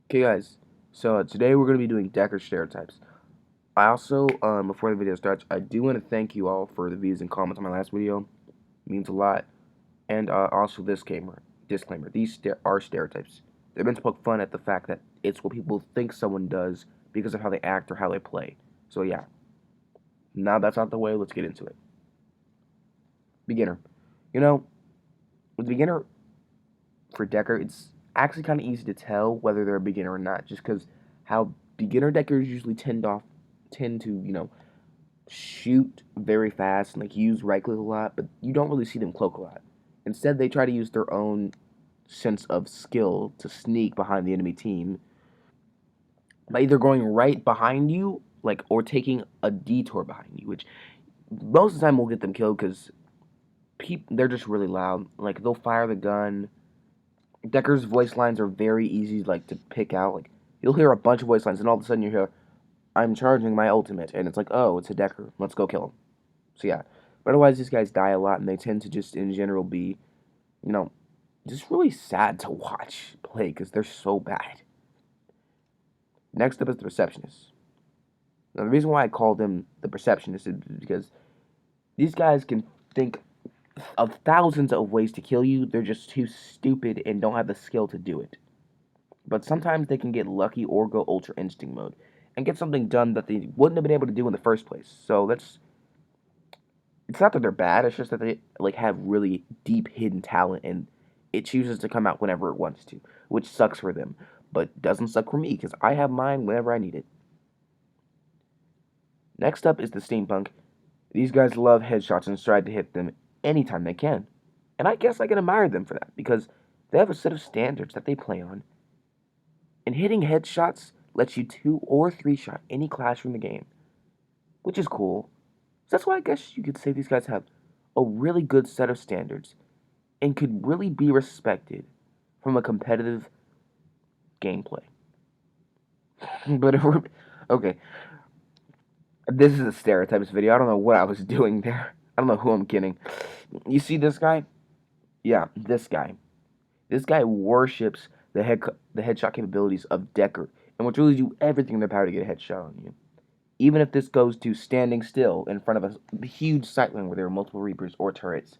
Okay, guys. So today we're going to be doing Decker stereotypes. I also, before the video starts, I do want to thank you all for the views and comments on my last video. It means a lot. And also disclaimer. These are stereotypes. They're meant to poke fun at the fact that it's what people think someone does because of how they act or how they play. So yeah. Now that's out the way. Let's get into it. Beginner. You know, with beginner for Decker, it's actually kind of easy to tell whether they're a beginner or not, just because how beginner Deckers usually tend to shoot very fast and like use right click a lot, but you don't really see them cloak a lot. Instead, they try to use their own sense of skill to sneak behind the enemy team by either going right behind you, like, or taking a detour behind you, which most of the time will get them killed because they're just really loud. Like they'll fire the gun. Decker's voice lines are very easy like to pick out. Like you'll hear a bunch of voice lines, and all of a sudden you hear, "I'm charging my ultimate," and it's like, "Oh, it's a Decker. Let's go kill him." So yeah, but otherwise these guys die a lot, and they tend to just in general be, you know, just really sad to watch play because they're so bad. Next up is the receptionist. Now the reason why I call them the receptionist is because these guys can think of thousands of ways to kill you. They're just too stupid and don't have the skill to do it. But sometimes they can get lucky or go Ultra Instinct mode and get something done that they wouldn't have been able to do in the first place. So that's it's not that they're bad, it's just that they like have really deep hidden talent and it chooses to come out whenever it wants to, which sucks for them, but doesn't suck for me because I have mine whenever I need it. Next up is the steampunk. These guys love headshots and strive to hit them anytime they can. And I guess I can admire them for that because they have a set of standards that they play on. And hitting headshots lets you 2 or 3 shot any class from the game, which is cool. So that's why I guess you could say these guys have a really good set of standards and could really be respected from a competitive gameplay. But if we're, okay, this is a stereotypes video. I don't know what I was doing there. I don't know who I'm kidding. You see this guy? Yeah, this guy. This guy worships the headshot capabilities of Decker and will truly do everything in their power to get a headshot on you. Even if this goes to standing still in front of a huge sightline where there are multiple Reapers or turrets,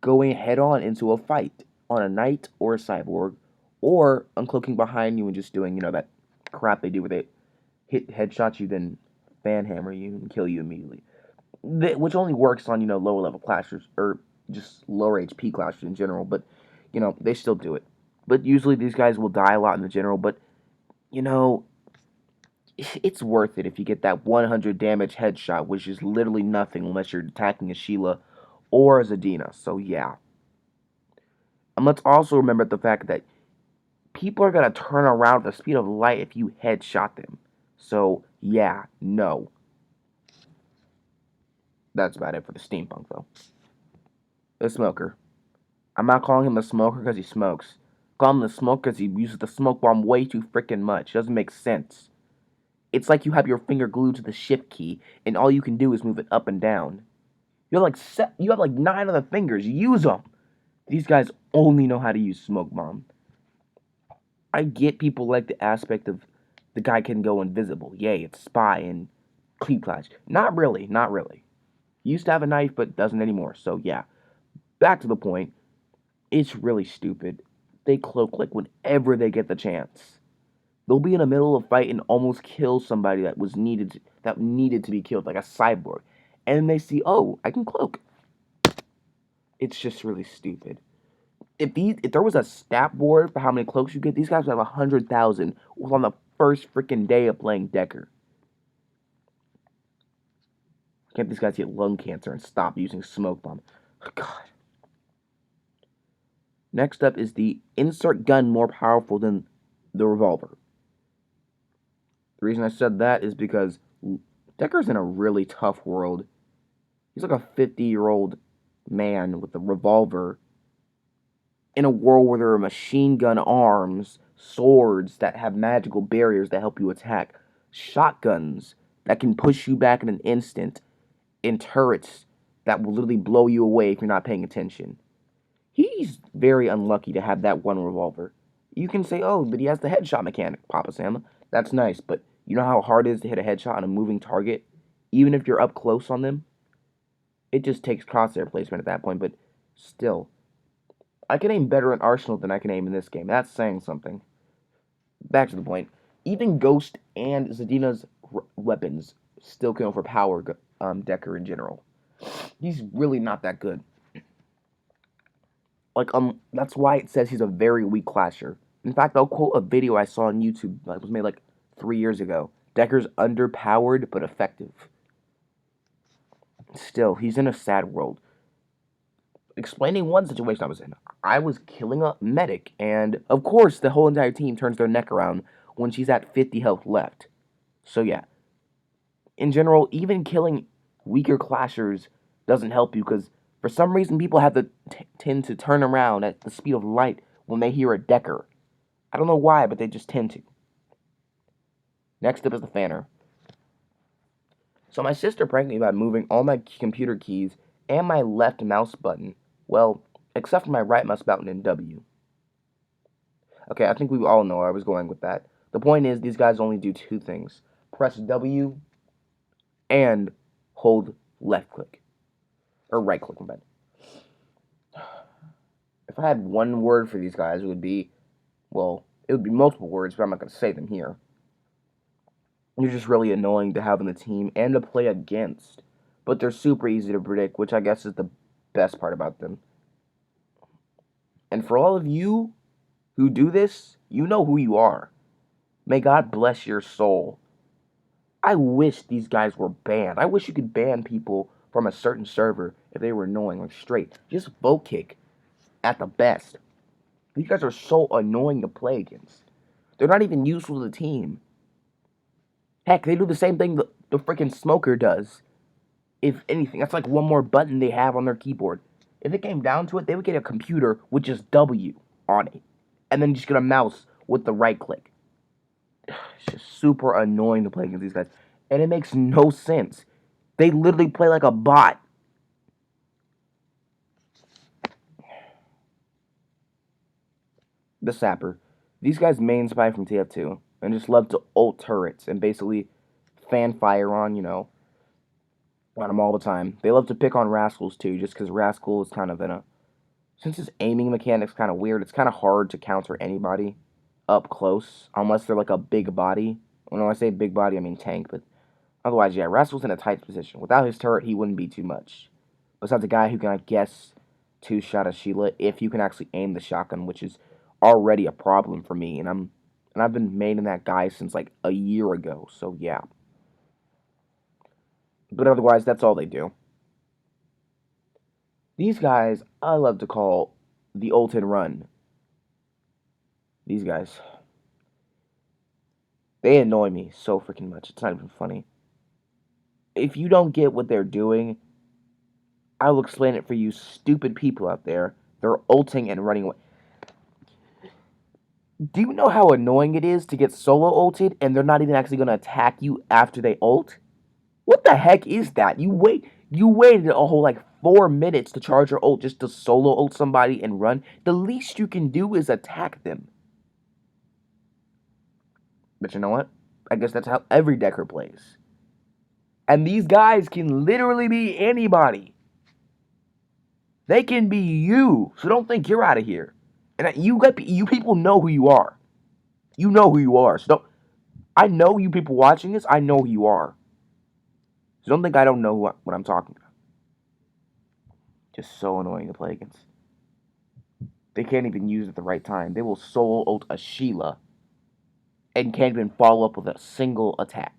going head on into a fight on a knight or a cyborg, or uncloaking behind you and just doing, that crap they do where they hit headshots you, then fan hammer you and kill you immediately. Which only works on, lower level clashers, or just lower HP clashers in general, but, they still do it. But usually these guys will die a lot in the general, but, you know, it's worth it if you get that 100 damage headshot, which is literally nothing unless you're attacking a Sheila or a Zadina. So yeah. And let's also remember the fact that people are going to turn around at the speed of light if you headshot them. So yeah, no. That's about it for the steampunk though. The smoker. I'm not calling him a smoker because he smokes. Call him the smoker because he uses the smoke bomb way too freaking much. Doesn't make sense. It's like you have your finger glued to the shift key, and all you can do is move it up and down. You have like 9 other fingers. Use them. These guys only know how to use smoke bomb. I get people like the aspect of the guy can go invisible. Yay, it's spy and cleat clash. Not really, not really. Used to have a knife, but doesn't anymore. So yeah, back to the point. It's really stupid. They cloak like whenever they get the chance. They'll be in the middle of a fight and almost kill somebody that needed to be killed, like a cyborg. And then they see, oh, I can cloak. It's just really stupid. If there was a stat board for how many cloaks you get, these guys would have 100,000 on the first freaking day of playing Decker. Can't these guys get lung cancer and stop using smoke bomb? God. Next up is the insert gun more powerful than the revolver. The reason I said that is because Decker's in a really tough world. He's like a 50-year-old man with a revolver in a world where there are machine gun arms, swords that have magical barriers that help you attack, shotguns that can push you back in an instant, and turrets that will literally blow you away if you're not paying attention. He's very unlucky to have that one revolver. You can say, oh, but he has the headshot mechanic, Papa Sam. That's nice, but you know how hard it is to hit a headshot on a moving target? Even if you're up close on them? It just takes crosshair placement at that point, but still. I can aim better in Arsenal than I can aim in this game. That's saying something. Back to the point. Even Ghost and Zadina's weapons still can overpower Decker in general. He's really not that good. Like, that's why it says he's a very weak clasher. In fact, I'll quote a video I saw on YouTube that was made like 3 years ago. Decker's underpowered but effective. Still, he's in a sad world. Explaining one situation I was in, I was killing a medic, and of course, the whole entire team turns their neck around when she's at 50 health left. So yeah, in general, even killing weaker clashers doesn't help you because for some reason people have to tend to turn around at the speed of light when they hear a Decker. I don't know why, but they just tend to. Next up is the Fanner. So my sister pranked me about moving all my computer keys and my left mouse button. Well, except for my right mouse button and W. Okay, I think we all know where I was going with that. The point is, these guys only do two things. Press W and hold left click. Or right click, my bad. If I had one word for these guys, it would be, well, it would be multiple words, but I'm not going to say them here. They're just really annoying to have on the team and to play against. But they're super easy to predict, which I guess is the best part about them. And for all of you who do this, you know who you are. May God bless your soul. I wish these guys were banned. I wish you could ban people from a certain server if they were annoying, like straight. Just vote kick at the best. These guys are so annoying to play against. They're not even useful to the team. Heck, they do the same thing the freaking smoker does. If anything, that's like one more button they have on their keyboard. If it came down to it, they would get a computer with just W on it. And then just get a mouse with the right click. It's just super annoying to play against these guys. And it makes no sense. They literally play like a bot. The Sapper. These guys main spy from TF2 and just love to ult turrets and basically fan fire on them all the time. They love to pick on Rascals too, just because Rascal is kind of since his aiming mechanic's kind of weird, it's kind of hard to counter anybody up close, unless they're like a big body. When I say big body, I mean tank, but otherwise, yeah, Rascal's in a tight position. Without his turret, he wouldn't be too much. Besides a guy who can, I guess, two-shot a Sheila if you can actually aim the shotgun, which is already a problem for me, and I've been maining that guy since like a year ago, so yeah. But otherwise, that's all they do. These guys, I love to call the ult and run. These guys. They annoy me so freaking much. It's not even funny. If you don't get what they're doing, I will explain it for you stupid people out there. They're ulting and running away. Do you know how annoying it is to get solo ulted and they're not even actually going to attack you after they ult? What the heck is that? You waited a whole like 4 minutes to charge your ult just to solo ult somebody and run. The least you can do is attack them. But you know what? I guess that's how every Decker plays. And these guys can literally be anybody. They can be you. So don't think you're out of here. And you people know who you are. You know who you are. So don't. I know you people watching this. I know who you are. So don't think I don't know what I'm talking about. Just so annoying to play against. They can't even use it at the right time. They will solo ult a Sheila and can't even follow up with a single attack.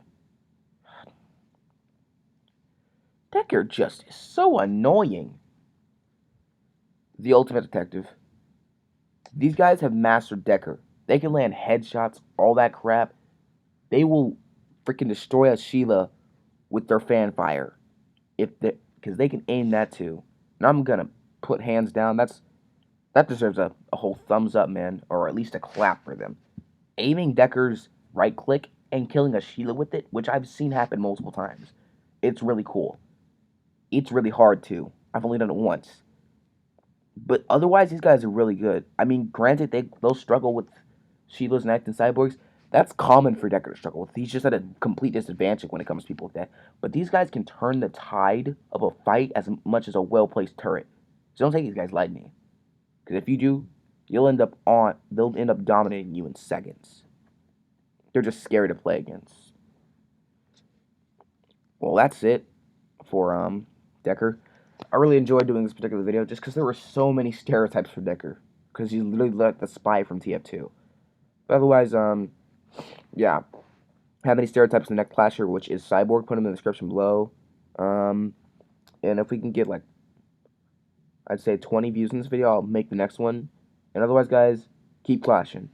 Decker just is so annoying. The ultimate detective. These guys have mastered Decker. They can land headshots, all that crap. They will freaking destroy a Sheila with their fan fire. Because they can aim that too. And I'm gonna put hands down, that deserves a whole thumbs up, man. Or at least a clap for them. Aiming Decker's right click and killing a Sheila with it, which I've seen happen multiple times. It's really cool. It's really hard too. I've only done it once. But otherwise, these guys are really good. I mean, granted, they'll struggle with Sheilas, Knights, and Cyborgs, that's common for Decker to struggle with. He's just at a complete disadvantage when it comes to people like that. But these guys can turn the tide of a fight as much as a well-placed turret. So don't take these guys lightly. Because if you do, they'll end up dominating you in seconds. They're just scary to play against. Well, that's it for Decker. I really enjoyed doing this particular video just because there were so many stereotypes for Decker. Because he's literally like the spy from TF2. But otherwise, yeah. Have any stereotypes in the next clasher, which is Cyborg, put them in the description below. And if we can get, like, I'd say 20 views in this video, I'll make the next one. And otherwise, guys, keep clashing.